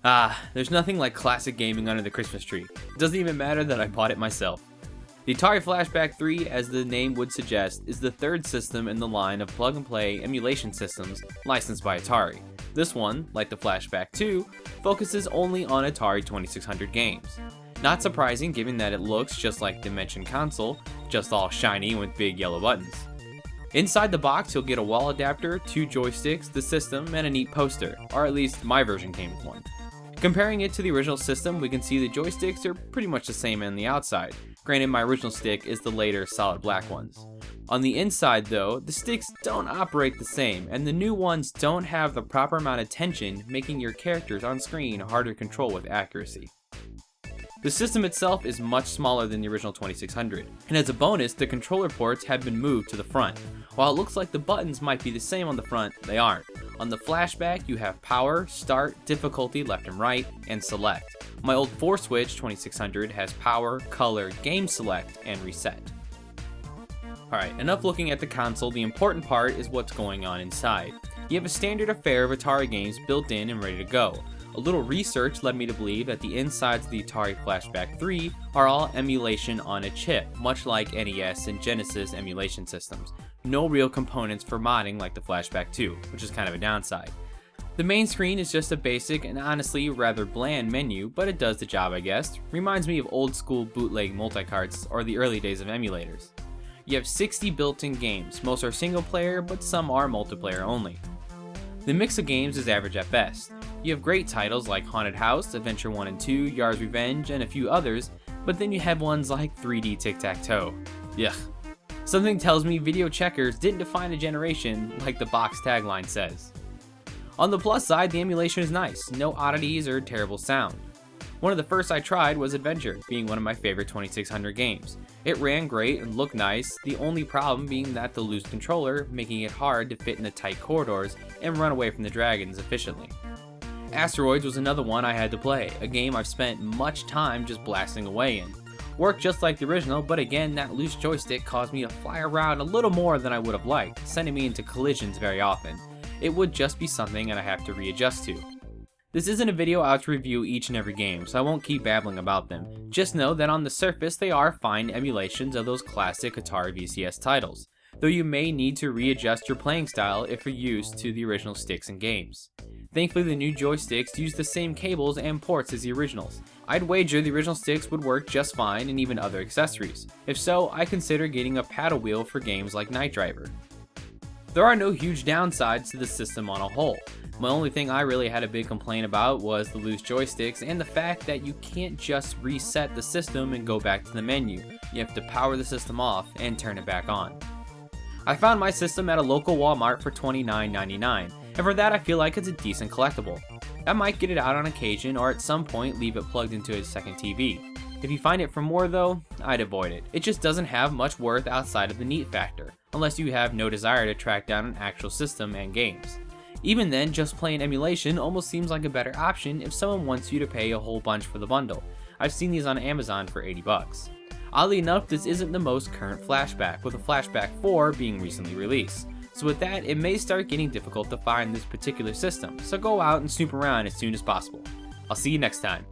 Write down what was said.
There's nothing like classic gaming under the Christmas tree. It doesn't even matter that I bought it myself. The Atari Flashback 3, as the name would suggest, is the third system in the line of plug-and-play emulation systems licensed by Atari. This one, like the Flashback 2, focuses only on Atari 2600 games. Not surprising given that it looks just like the mentioned console, just all shiny with big yellow buttons. Inside the box you'll get a wall adapter, 2 joysticks, the system, and a neat poster, or at least my version came with one. Comparing it to the original system, we can see the joysticks are pretty much the same on the outside. Granted, my original stick is the later solid black ones. On the inside though, the sticks don't operate the same, and the new ones don't have the proper amount of tension, making your characters on screen harder to control with accuracy. The system itself is much smaller than the original 2600, and as a bonus, the controller ports have been moved to the front. While it looks like the buttons might be the same on the front, they aren't. On the Flashback, you have power, start, difficulty left and right, and select. My old 4-switch 2600 has power, color, game select, and reset. Alright, enough looking at the console, the important part is what's going on inside. You have a standard affair of Atari games built in and ready to go. A little research led me to believe that the insides of the Atari Flashback 3 are all emulation on a chip, much like NES and Genesis emulation systems. No real components for modding like the Flashback 2, which is kind of a downside. The main screen is just a basic and honestly rather bland menu, but it does the job I guess. Reminds me of old school bootleg multicarts or the early days of emulators. You have 60 built-in games, most are single player, but some are multiplayer only. The mix of games is average at best. You have great titles like Haunted House, Adventure 1 and 2, Yar's Revenge, and a few others, but then you have ones like 3D Tic-Tac-Toe. Yuck. Something tells me video checkers didn't define a generation like the box tagline says. On the plus side, the emulation is nice, no oddities or terrible sound. One of the first I tried was Adventure, being one of my favorite 2600 games. It ran great and looked nice, the only problem being that the loose controller, making it hard to fit in the tight corridors and run away from the dragons efficiently. Asteroids was another one I had to play, a game I've spent much time just blasting away in. Worked just like the original, but again that loose joystick caused me to fly around a little more than I would have liked, sending me into collisions very often. It would just be something and I have to readjust to. This isn't a video out to review each and every game, so I won't keep babbling about them. Just know that on the surface they are fine emulations of those classic Atari VCS titles, though you may need to readjust your playing style if you're used to the original sticks and games. Thankfully the new joysticks use the same cables and ports as the originals. I'd wager the original sticks would work just fine and even other accessories. If so, I consider getting a paddle wheel for games like Night Driver. There are no huge downsides to the system on a whole. My only thing I really had a big complaint about was the loose joysticks and the fact that you can't just reset the system and go back to the menu. You have to power the system off and turn it back on. I found my system at a local Wal-Mart for $29.99, and for that I feel like it's a decent collectible. I might get it out on occasion or at some point leave it plugged into a second TV. If you find it for more though, I'd avoid it. It just doesn't have much worth outside of the neat factor, unless you have no desire to track down an actual system and games. Even then, just playing emulation almost seems like a better option if someone wants you to pay a whole bunch for the bundle. I've seen these on Amazon for $80. Oddly enough, this isn't the most current Flashback, with a Flashback 4 being recently released. So with that, it may start getting difficult to find this particular system, so go out and snoop around as soon as possible. I'll see you next time.